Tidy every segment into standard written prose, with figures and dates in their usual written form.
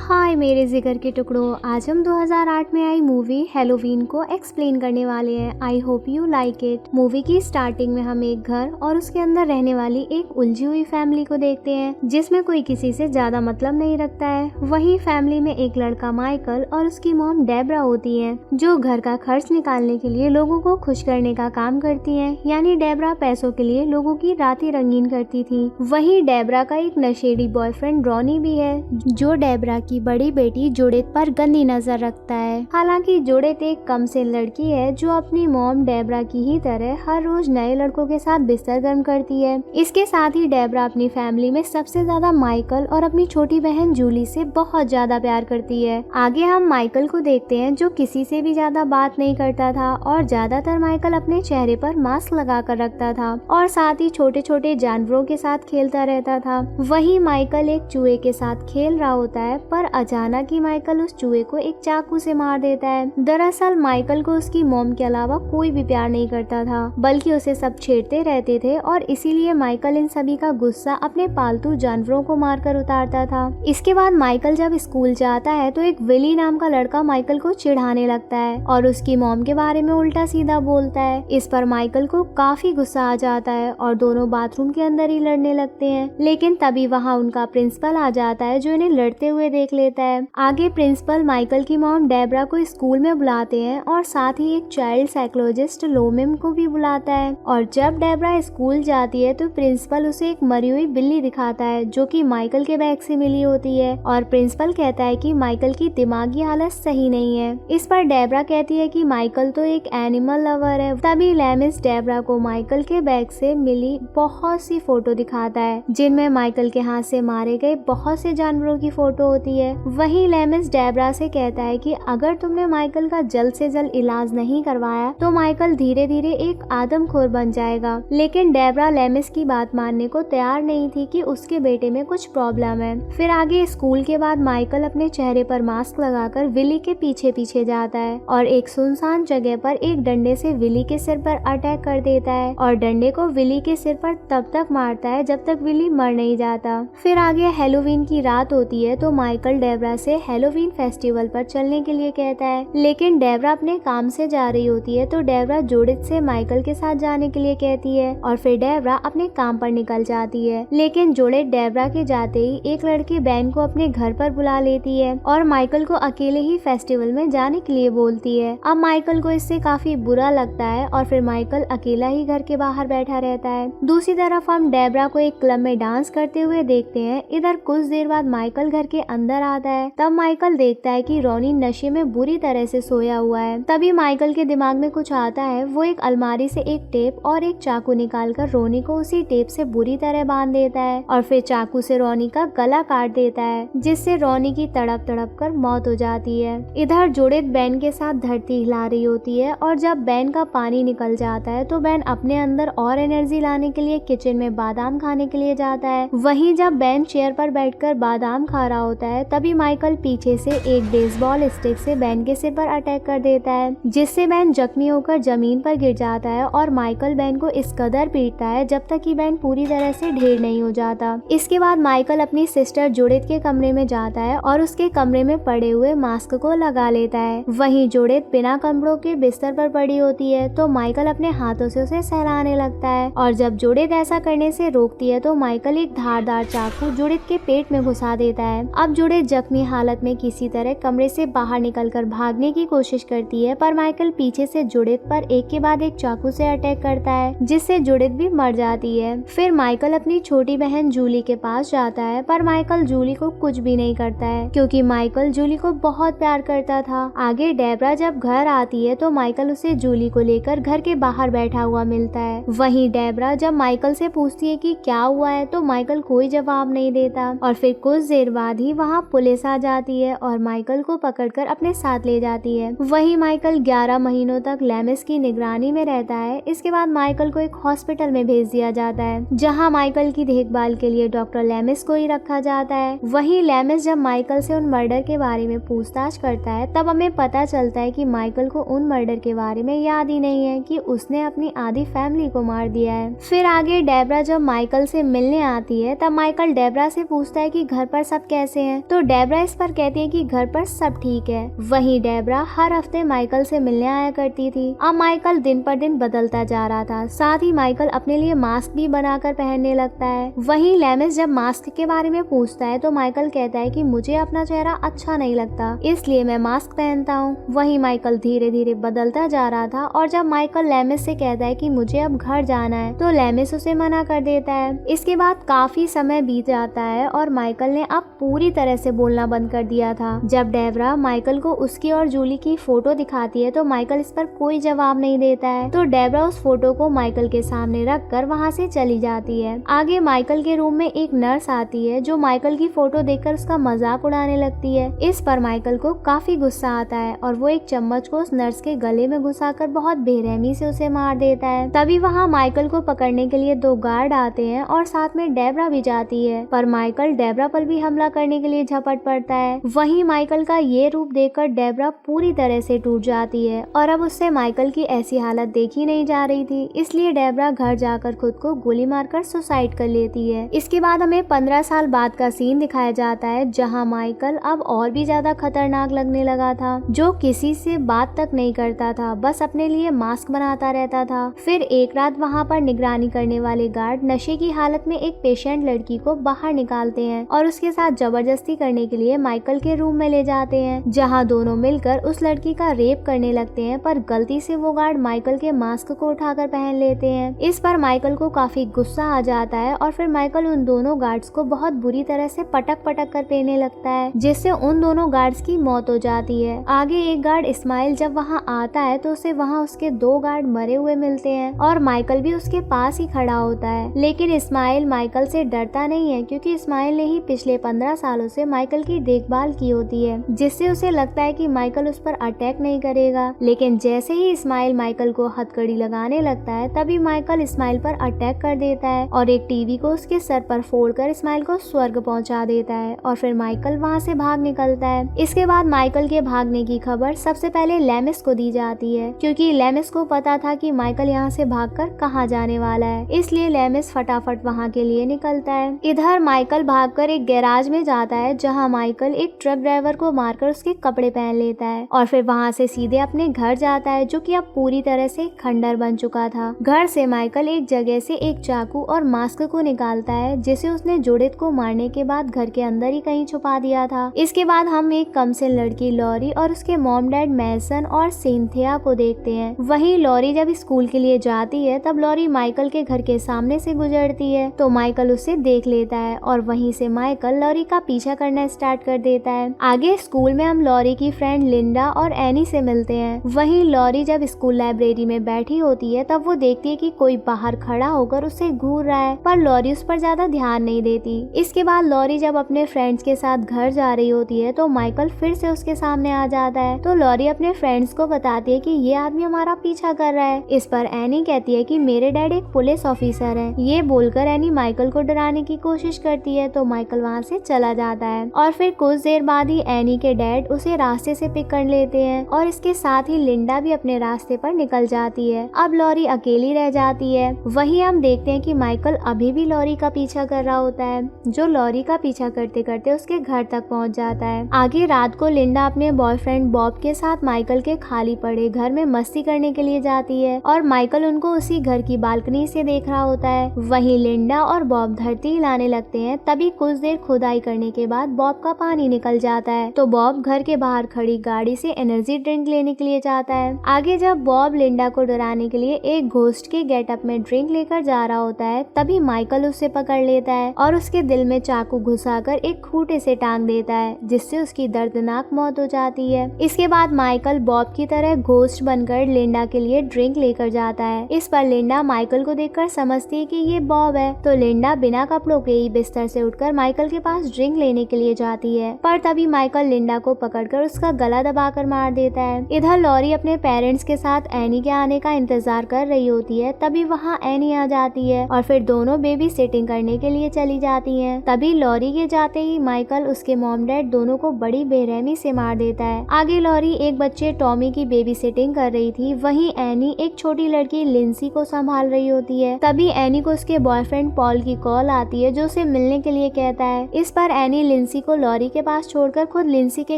हाय मेरे जिगर के टुकड़ों, आज हम 2008 में आई मूवी हैलोवीन को एक्सप्लेन करने वाले हैं। I hope you like it. Movie की स्टार्टिंग में हम एक घर और उसके अंदर रहने वाली एक उलझी हुई फैमिली को देखते हैं जिसमें कोई किसी से ज्यादा मतलब नहीं रखता है। वही फैमिली में एक लड़का माइकल और उसकी मॉम डेब्रा होती है जो घर का खर्च निकालने के लिए लोगों को खुश करने का काम करती है। यानी डेब्रा पैसों के लिए लोगों की रातें रंगीन करती थी। वही डेब्रा का एक नशेड़ी बॉयफ्रेंड रॉनी भी है जो डेब्रा की बड़ी बेटी जुडिथ पर गंदी नजर रखता है। हालांकि जुडिथ एक कम से लड़की है जो अपनी मॉम डेब्रा की ही तरह हर रोज नए लड़कों के साथ बिस्तर गर्म करती है। इसके साथ ही डेब्रा अपनी फैमिली में सबसे ज्यादा माइकल और अपनी छोटी बहन जूली से बहुत ज्यादा प्यार करती है। आगे हम माइकल को देखते हैं जो किसी से भी ज्यादा बात नहीं करता था और ज्यादातर माइकल अपने चेहरे पर मास्क लगा कर रखता था और साथ ही छोटे छोटे जानवरों के साथ खेलता रहता था। वही माइकल एक चूहे के साथ खेल रहा होता है पर अचानक ही माइकल उस चूहे को एक चाकू से मार देता है। दरअसल माइकल को उसकी मॉम के अलावा कोई भी प्यार नहीं करता था बल्कि उसे सब छेड़ते रहते थे और इसीलिए माइकल इन सभी का गुस्सा अपने पालतू जानवरों को मारकर उतारता था। इसके बाद माइकल जब स्कूल जाता है तो एक विली नाम का लड़का माइकल को चिढ़ाने लगता है और उसकी मॉम के बारे में उल्टा सीधा बोलता है। इस पर माइकल को काफी गुस्सा आ जाता है और दोनों बाथरूम के अंदर ही लड़ने लगते हैं। लेकिन तभी वहाँ उनका प्रिंसिपल आ जाता है जो इन्हें लड़ते हुए देख लेता है। आगे प्रिंसिपल माइकल की मॉम डेब्रा को स्कूल में बुलाते हैं और साथ ही एक चाइल्ड साइकोलॉजिस्ट लोमिम को भी बुलाता है। और जब डेब्रा स्कूल जाती है तो प्रिंसिपल उसे एक मरी हुई बिल्ली दिखाता है जो कि माइकल के बैग से मिली होती है और प्रिंसिपल कहता है कि माइकल की दिमागी हालत सही नहीं है। इस पर डेब्रा कहती है कि माइकल तो एक एनिमल लवर है। तभी लेमिस डेब्रा को माइकल के बैग से मिली बहुत सी फोटो दिखाता है जिनमें माइकल के हाथ से मारे गए बहुत से जानवरों की फोटो होती है। वहीं लेमिस डेब्रा से कहता है कि अगर तुमने माइकल का जल्द से जल्द इलाज नहीं करवाया तो माइकल धीरे धीरे एक आदमखोर बन जाएगा। लेकिन डेब्रा लेमिस की बात मानने को तैयार नहीं थी कि उसके बेटे में कुछ प्रॉब्लम है। फिर आगे स्कूल के बाद माइकल अपने चेहरे पर मास्क लगाकर विली के पीछे पीछे जाता है और एक सुनसान जगह पर एक डंडे से विली के सिर पर अटैक कर देता है और डंडे को विली के सिर पर तब तक मारता है जब तक विली मर नहीं जाता। फिर आगे हैलोवीन की रात होती है तो माइकल डेब्रा से हैलोवीन फेस्टिवल पर चलने के लिए कहता है। लेकिन डेब्रा अपने काम से जा रही होती है तो डेब्रा जुडिथ से माइकल के साथ जाने के लिए कहती है और फिर डेब्रा अपने काम पर निकल जाती है। लेकिन जुडिथ डेब्रा के जाते ही एक लड़की बैन को अपने घर पर बुला लेती है और माइकल को अकेले ही फेस्टिवल में जाने के लिए बोलती है। अब माइकल को इससे काफी बुरा लगता है और फिर माइकल अकेला ही घर के बाहर बैठा रहता है। दूसरी तरफ हम डेब्रा को एक क्लब में डांस करते हुए देखते हैं। इधर कुछ देर बाद माइकल घर के अंदर आता है। तब माइकल देखता है कि रॉनी नशे में बुरी तरह से सोया हुआ है। तभी माइकल के दिमाग में कुछ आता है। वो एक अलमारी से एक टेप और एक चाकू निकालकर रॉनी को उसी टेप से बुरी तरह बांध देता है और फिर चाकू से रॉनी का गला काट देता है जिससे रॉनी की तड़प तड़प कर मौत हो जाती है। इधर जुडिथ बैन के साथ धरती हिला रही होती है और जब बैन का पानी निकल जाता है तो बैन अपने अंदर और एनर्जी लाने के लिए किचन में बादाम खाने के लिए जाता है। वहीं जब बैन चेयर पर बैठकर बादाम खा रहा होता है तभी माइकल पीछे से एक बेसबॉल स्टिक से बैन के सिर पर अटैक कर देता है जिससे बैन जख्मी होकर जमीन पर गिर जाता है और माइकल बैन को इस कदर पीटता है जब तक कि बैन पूरी तरह से ढेर नहीं हो जाता। इसके बाद माइकल अपनी सिस्टर जुडिथ के कमरे में जाता है और उसके कमरे में पड़े हुए मास्क को लगा लेता है। वहीं जुडिथ बिना कपड़ों के बिस्तर पर पड़ी होती है तो माइकल अपने हाथों से उसे सहलाने लगता है और जब जुडिथ ऐसा करने से रोकती है तो माइकल एक धारदार चाकू जुडिथ के पेट में घुसा देता है। अब जुडिथ जख्मी हालत में किसी तरह कमरे से बाहर निकलकर भागने की कोशिश करती है पर माइकल पीछे से जुडिथ पर एक के बाद एक चाकू से अटैक करता है जिससे जुडिथ भी मर जाती है। फिर माइकल अपनी छोटी बहन जूली के पास जाता है पर माइकल जूली को कुछ भी नहीं करता है क्योंकि माइकल जूली को बहुत प्यार करता था। आगे डेब्रा जब घर आती है तो माइकल उसे जूली को लेकर घर के बाहर बैठा हुआ मिलता है। वहीं डेब्रा जब माइकल से पूछती है कि क्या हुआ है तो माइकल कोई जवाब नहीं देता और फिर कुछ देर बाद ही वहाँ पुलिस आ जाती है और माइकल को पकड़कर अपने साथ ले जाती है। वहीं माइकल 11 महीनों तक लेमिस की निगरानी में रहता है। इसके बाद माइकल को एक हॉस्पिटल में भेज दिया जाता है जहां माइकल की देखभाल के लिए डॉक्टर लेमिस को ही रखा जाता है। वहीं लेमिस जब माइकल से उन मर्डर के बारे में पूछताछ करता है तब हमें पता चलता है कि माइकल को उन मर्डर के बारे में याद ही नहीं है कि उसने अपनी आधी फैमिली को मार दिया है। फिर आगे डेब्रा जब माइकल से मिलने आती है तब माइकल डेब्रा से पूछता है कि घर पर सब कैसे हैं तो डेबरा इस पर कहती है कि घर पर सब ठीक है। वहीं डेबरा हर हफ्ते माइकल से मिलने आया करती थी। अब माइकल दिन पर दिन बदलता जा रहा था। साथ ही माइकल अपने लिए मास्क भी बनाकर पहनने लगता है। वहीं लेमिस जब मास्क के बारे में पूछता है तो माइकल कहता है कि मुझे अपना चेहरा अच्छा नहीं लगता, इसलिए मैं मास्क पहनता हूँ। वहीं माइकल धीरे धीरे बदलता जा रहा था और जब माइकल लेमिस से कहता है कि मुझे अब घर जाना है तो लेमिस उसे मना कर देता है। इसके बाद काफी समय बीत जाता है और माइकल ने अब पूरी तरह से बोलना बंद कर दिया था। जब डेबरा माइकल को उसकी और जूली की फोटो दिखाती है तो माइकल इस पर कोई जवाब नहीं देता है। तो डेबरा उस फोटो को माइकल के सामने रख कर वहाँ से चली जाती है। आगे माइकल के रूम में एक नर्स आती है जो माइकल की फोटो देखकर उसका मजाक उड़ाने लगती है। इस पर माइकल को काफी गुस्सा आता है और वो एक चम्मच को उस नर्स के गले में घुसाकर बहुत बेरहमी से उसे मार देता है। तभी वहाँ माइकल को पकड़ने के लिए 2 गार्ड आते हैं और साथ में डेबरा भी जाती है, पर माइकल डेबरा पर भी हमला करने के लिए झपट पड़ता है। वहीं माइकल का ये रूप देखकर डेबरा पूरी तरह से टूट जाती है और अब उससे माइकल की ऐसी हालत देखी नहीं जा रही थी, इसलिए डेबरा घर जाकर खुद को गोली मारकर सुसाइड कर लेती है। इसके बाद हमें 15 साल बाद का सीन दिखाया जाता है जहाँ माइकल अब और भी ज्यादा खतरनाक लगने लगा था, जो किसी से बात तक नहीं करता था, बस अपने लिए मास्क बनाता रहता था। फिर एक रात वहाँ पर निगरानी करने वाले गार्ड नशे की हालत में एक पेशेंट लड़की को बाहर निकालते हैं और उसके साथ जबरदस्ती करने के लिए माइकल के रूम में ले जाते हैं, जहाँ दोनों मिलकर उस लड़की का रेप करने लगते हैं, पर गलती से वो गार्ड माइकल के मास्क को उठाकर पहन लेते हैं। इस पर माइकल को काफी गुस्सा आ जाता है और फिर माइकल उन दोनों गार्ड्स को बहुत बुरी तरह से पटक पटक कर पीटने लगता है, जिससे उन दोनों गार्ड्स की मौत हो जाती है। आगे एक गार्ड इस्माइल जब वहाँ आता है तो उसे वहाँ उसके 2 गार्ड मरे हुए मिलते हैं और माइकल भी उसके पास ही खड़ा होता है, लेकिन इस्माइल माइकल से डरता नहीं है क्योंकि इस्माइल ने ही पिछले 15 सालों से माइकल की देखभाल की होती है, जिससे उसे लगता है कि माइकल उस पर अटैक नहीं करेगा। लेकिन जैसे ही इस्माइल माइकल को हथकड़ी लगाने लगता है तभी माइकल इस्माइल पर अटैक कर देता है और एक टीवी को उसके सर पर फोड़कर इस्माइल को स्वर्ग पहुंचा देता है और फिर माइकल वहां से भाग निकलता है। इसके बाद माइकल के भागने की खबर सबसे पहले लेमिस को दी जाती है क्योंकि लेमिस को पता था कि माइकल यहाँ से भागकर कहाँ जाने वाला है, इसलिए लेमिस फटाफट वहाँ के लिए निकलता है। इधर माइकल भागकर एक गैराज में जाता है जहाँ माइकल एक ट्रक ड्राइवर को मारकर उसके कपड़े पहन लेता है और फिर वहाँ से सीधे अपने घर जाता है जो कि अब पूरी तरह से खंडर बन चुका था। घर से माइकल एक जगह से एक चाकू और मास्क को निकालता है जिसे उसने जुडिथ को मारने के बाद घर के अंदर ही कहीं छुपा दिया था। इसके बाद हम एक कमसिन लड़की लॉरी और उसके मॉम डैड मैसन और सिंथिया को देखते हैं। वहीं लॉरी जब स्कूल के लिए जाती है तब लॉरी माइकल के घर के सामने से गुजरती है तो माइकल उसे देख लेता है और वहीं से माइकल लॉरी का पीछा करना स्टार्ट कर देता है। आगे स्कूल में हम लॉरी की फ्रेंड लिंडा और एनी से मिलते हैं। वहीं लॉरी जब स्कूल लाइब्रेरी में बैठी होती है तब वो देखती है कि कोई बाहर खड़ा होकर उसे घूर रहा है, पर लॉरी उस पर ज्यादा ध्यान नहीं देती। इसके बाद लॉरी जब अपने फ्रेंड्स के साथ घर जा रही होती है तो माइकल फिर से उसके सामने आ जाता है तो लॉरी अपने फ्रेंड्स को बताती है कि ये आदमी हमारा पीछा कर रहा है। इस पर एनी कहती है कि मेरे डैड एक पुलिस ऑफिसर है। ये बोलकर एनी माइकल को डराने की कोशिश करती है तो माइकल वहाँ से चला जाता है और फिर कुछ देर बाद ही एनी के डैड उसे रास्ते से पिक कर लेते हैं और इसके साथ ही लिंडा भी अपने रास्ते पर निकल जाती है। अब लॉरी अकेली रह जाती है। वहीं हम देखते हैं कि माइकल अभी भी लॉरी का पीछा कर रहा होता है, जो लॉरी का पीछा करते करते उसके घर तक पहुंच जाता है। आगे रात को लिंडा अपने बॉयफ्रेंड बॉब के साथ माइकल के खाली पड़े घर में मस्ती करने के लिए जाती है और माइकल उनको उसी घर की बालकनी से देख रहा होता है। वहीं लिंडा और बॉब धरती हिलाने लगते हैं। तभी कुछ देर खुदाई करने के बाद बॉब का पानी निकल जाता है तो बॉब घर के बाहर खड़ी गाड़ी से एनर्जी ड्रिंक लेने के लिए जाता है। आगे जब बॉब लिंडा को डराने के लिए एक घोस्ट के गेटअप में ड्रिंक लेकर जा रहा होता है तभी माइकल उसे पकड़ लेता है और उसके दिल में चाकू घुसाकर एक खूंटे से टांग देता है, जिससे उसकी दर्दनाक मौत हो जाती है। इसके बाद माइकल बॉब की तरह घोस्ट बनकर लिंडा के लिए ड्रिंक लेकर जाता है। इस पर लिंडा माइकल को देखकर समझती है कि ये बॉब है तो लिंडा बिना कपड़ों के ही बिस्तर से उठकर माइकल के पास ड्रिंक लेने के लिए जाती है, पर तभी माइकल लिंडा को पकड़कर उसका गला दबाकर मार देता है। इधर लॉरी अपने पेरेंट्स के साथ एनी के आने का इंतजार कर रही होती है। तभी वहाँ एनी आ जाती है और फिर दोनों बेबी सिटिंग करने के लिए चली जाती हैं। तभी लॉरी के जाते ही माइकल उसके मॉम डैड दोनों को बड़ी बेरहमी से मार देता है। आगे लॉरी एक बच्चे टॉमी की बेबी सिटिंग कर रही थी, वहीं एनी एक छोटी लड़की लिंसी को संभाल रही होती है। तभी एनी को उसके बॉयफ्रेंड पॉल की कॉल आती है जो उसे मिलने के लिए कहता है। इस पर एनी लिंसी को लॉरी के पास छोड़कर खुद लिंसी के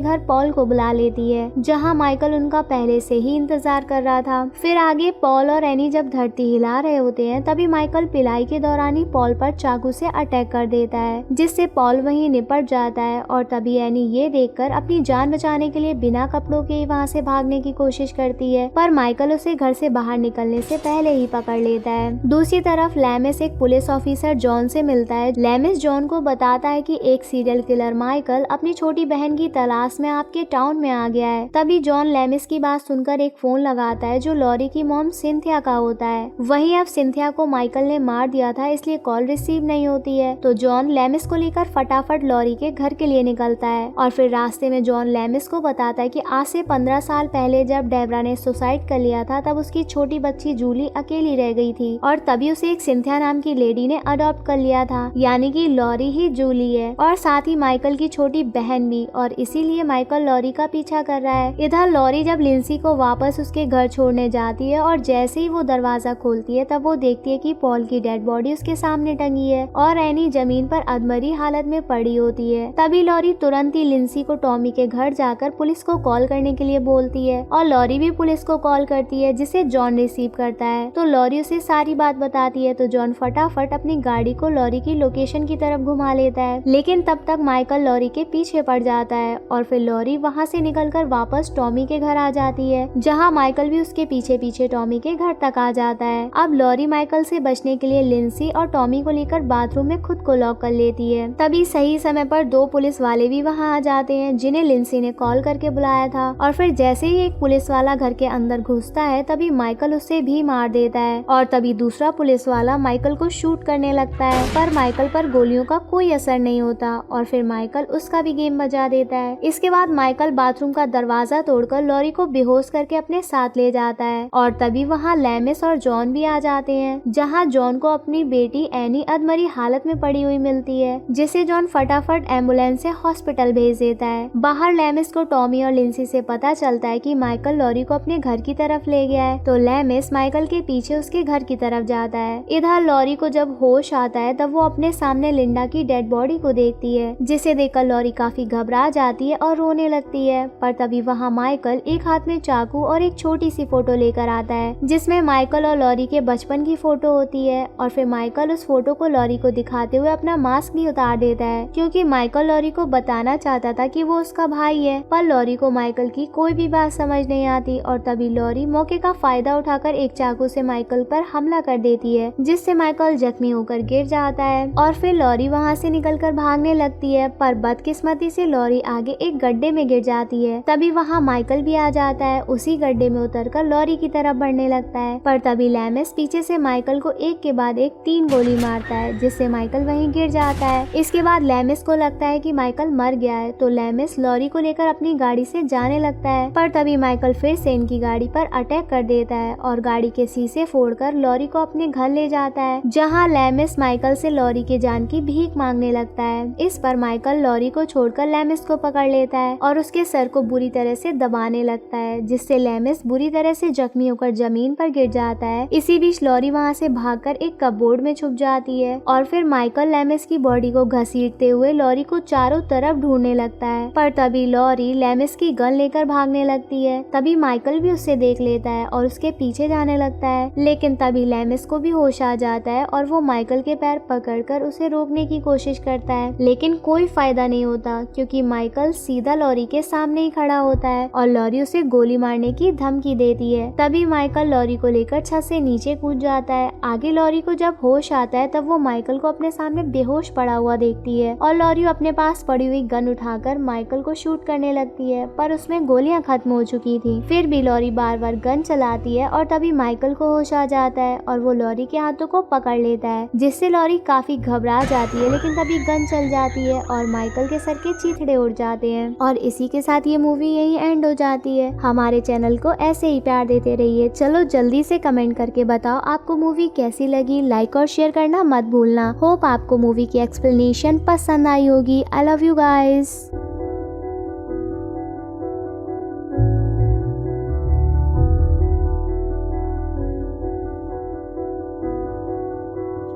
घर पॉल को बुला लेती है, जहाँ माइकल उनका पहले से ही इंतजार कर रहा था। फिर आगे पॉल और एनी जब धरती हिला रहे होते हैं, तभी माइकल पिलाई के दौरान ही पॉल पर चाकू से अटैक कर देता है, जिससे पॉल वहीं निपट जाता है। और तभी एनी ये देखकर अपनी जान बचाने के लिए बिना कपड़ों के ही वहाँ से भागने की कोशिश करती है, पर माइकल उसे घर से बाहर निकलने से पहले ही पकड़ लेता है। दूसरी तरफ लैमिस एक पुलिस ऑफिसर जॉन से मिलता है। लैमिस जॉन को बताता है कि एक सीरियल किलर माइकल अपनी छोटी बहन की तलाश में आपके टाउन में आ गया है। तभी जॉन लैमिस की बात सुनकर एक फोन लगाता है, जो लॉरी की मॉम सिंथिया का होता है। वहीं अब सिंथिया को माइकल ने मार दिया था, इसलिए कॉल रिसीव नहीं होती है। तो जॉन लैमिस को लेकर फटाफट लॉरी के घर के लिए निकलता है और फिर रास्ते में जॉन लैमिस को बताता है कि आज से 15 साल पहले जब डेबरा ने सुसाइड कर लिया था, तब उसकी छोटी बच्ची जूली अकेली रह गई थी और तभी उसे एक सिंथिया नाम की लेडी ने अडॉप्ट कर लिया था, यानी कि लॉरी ही जूली है और साथ ही माइकल की छोटी बहन भी, और इसीलिए माइकल लॉरी का पीछा कर रहा है। इधर लॉरी जब लिंसी को वापस उसके घर छोड़ने जाती है और जैसे ही वो दरवाजा खोलती है, तब वो देखती है कि पॉल की डेड बॉडी उसके सामने टंगी है और एनी जमीन पर अधमरी हालत में पड़ी होती है। तभी लॉरी तुरंत ही लिंसी को टॉमी के घर जाकर पुलिस को कॉल करने के लिए बोलती है और लॉरी भी पुलिस को कॉल करती है, जिसे जॉन रिसीव करता है। तो लॉरी उसे सारी बात बताती है, तो जॉन फटाफट अपनी गाड़ी को लॉरी की लोकेशन की तरफ घुमा लेता है, लेकिन तब तक माइकल लॉरी के पीछे पड़ जाता है और फिर लॉरी वहाँ से निकलकर वापस टॉमी के घर आ जाती है, जहाँ माइकल भी उसके पीछे पीछे टॉमी के घर तक आ जाता है। अब लॉरी माइकल से बचने के लिए लिंसी और टॉमी को लेकर बाथरूम में खुद को लॉक कर लेती है। तभी सही समय पर 2 पुलिस वाले भी वहाँ आ जाते हैं, जिन्हें लिंसी ने कॉल करके बुलाया था। और फिर जैसे ही एक पुलिस वाला घर के अंदर घुसता है, तभी माइकल उसे भी मार देता है और तभी दूसरा पुलिस वाला माइकल को शूट करने लगता है, पर माइकल पर गोलियों का कोई असर नहीं होता और फिर माइकल उसका भी गेम बजा देता है। इसके बाद माइकल बाथरूम का दरवाजा तोड़कर लॉरी को बेहोश करके अपने साथ ले जाता है और तभी वहाँ लैमिस और जॉन भी आ जाते हैं, जहाँ जॉन को अपनी बेटी एनी अधमरी हालत में पड़ी हुई मिलती है, जिसे जॉन फटाफट एम्बुलेंस से हॉस्पिटल भेज देता है। बाहर लैमिस को टॉमी और लिंसी से पता चलता है कि माइकल लॉरी को अपने घर की तरफ ले गया है, तो लैमिस माइकल के पीछे उसके घर की तरफ जाता है। इधर लॉरी को जब होश आता है, तब वो अपने सामने लिंडा की डेड बॉडी को देखती है, जिसे देखकर लॉरी काफी घबरा जाती है और रोने लगती है। पर तभी वहाँ माइकल एक हाथ में चाकू और एक छोटी सी फोटो लेकर आता है, जिसमें माइकल और लॉरी के बचपन की फोटो होती है और फिर माइकल उस फोटो को लॉरी को दिखाते हुए अपना मास्क भी उतार देता है, क्योंकि माइकल लॉरी को बताना चाहता था कि वो उसका भाई है। पर लॉरी को माइकल की कोई भी बात समझ नहीं आती और तभी लॉरी मौके का फायदा उठाकर एक चाकू से माइकल पर हमला कर देती है, जिससे माइकल जख्मी होकर गिर जाता है और फिर लॉरी वहाँ से निकलकर भागने लगती है। पर बदकिस्मती से लॉरी आगे एक गड्ढे में गिर जाती है। तभी वहाँ माइकल भी आ जाता है, उसी गड्ढे में उतरकर लॉरी की तरफ बढ़ने लगता है। पर तभी लैमिस पीछे से माइकल को एक के बाद एक 3 गोली मारता है, जिससे माइकल वहीं गिर जाता है। इसके बाद लैमिस को लगता है कि माइकल मर गया है, तो लैमिस लॉरी को लेकर अपनी गाड़ी से जाने लगता है। पर तभी माइकल फिर से इनकी गाड़ी पर अटैक कर देता है और गाड़ी के शीशे फोड़कर लॉरी को अपने घर ले जाता है, जहाँ लैमिस माइकल से लॉरी के जान की भीख मांगने लगता है। इस पर माइकल लॉरी को छोड़कर लैमिस को पकड़ लेता है और उसके सर को बुरी तरह से दबाने लगता है, जिससे लैमिस बुरी तरह से जख्मी होकर जमीन पर गिर जाता है। इसी बीच लॉरी वहाँ से भागकर एक कपबोर्ड में छुप जाती है और फिर माइकल लैमिस की बॉडी को घसीटते हुए लॉरी को चारों तरफ ढूंढने लगता है। पर तभी लॉरी लैमिस की गन लेकर भागने लगती है। तभी माइकल भी उससे देख लेता है और उसके पीछे जाने लगता है, लेकिन तभी लैमिस को भी होश आ जाता है और वो माइकल के पैर पकड़कर उसे रोकने की कोशिश करता है, लेकिन कोई फायदा नहीं होता, क्योंकि माइकल सीधा लॉरी के सामने ही खड़ा होता है और लॉरी उसे गोली मारने की धमकी देती है। तभी माइकल लॉरी को लेकर छत से नीचे कूद जाता है। आगे लॉरी को जब होश आता है, तब वो माइकल को अपने सामने बेहोश पड़ा हुआ देखती है और लॉरी अपने पास पड़ी हुई गन उठाकर माइकल को शूट करने लगती है, पर उसमें गोलियां खत्म हो चुकी थी। फिर भी लॉरी बार बार गन चलाती है और तभी माइकल को होश आ जाता है और वो लॉरी के हाथों को पकड़ लेता है, जिससे लॉरी काफी घबरा जाती है। लेकिन तभी गन चल जाती है और माइकल के सर के चीथड़े उड़ जाते हैं और इसी के साथ ये मूवी यही एंड हो जाती है। हमारे चैनल को ऐसे ही प्यार देते रहिए। चलो जल्दी से कमेंट करके बताओ आपको मूवी कैसी लगी। लाइक और शेयर करना मत भूलना। होप आपको मूवी की एक्सप्लेनेशन पसंद आई होगी। I love you guys.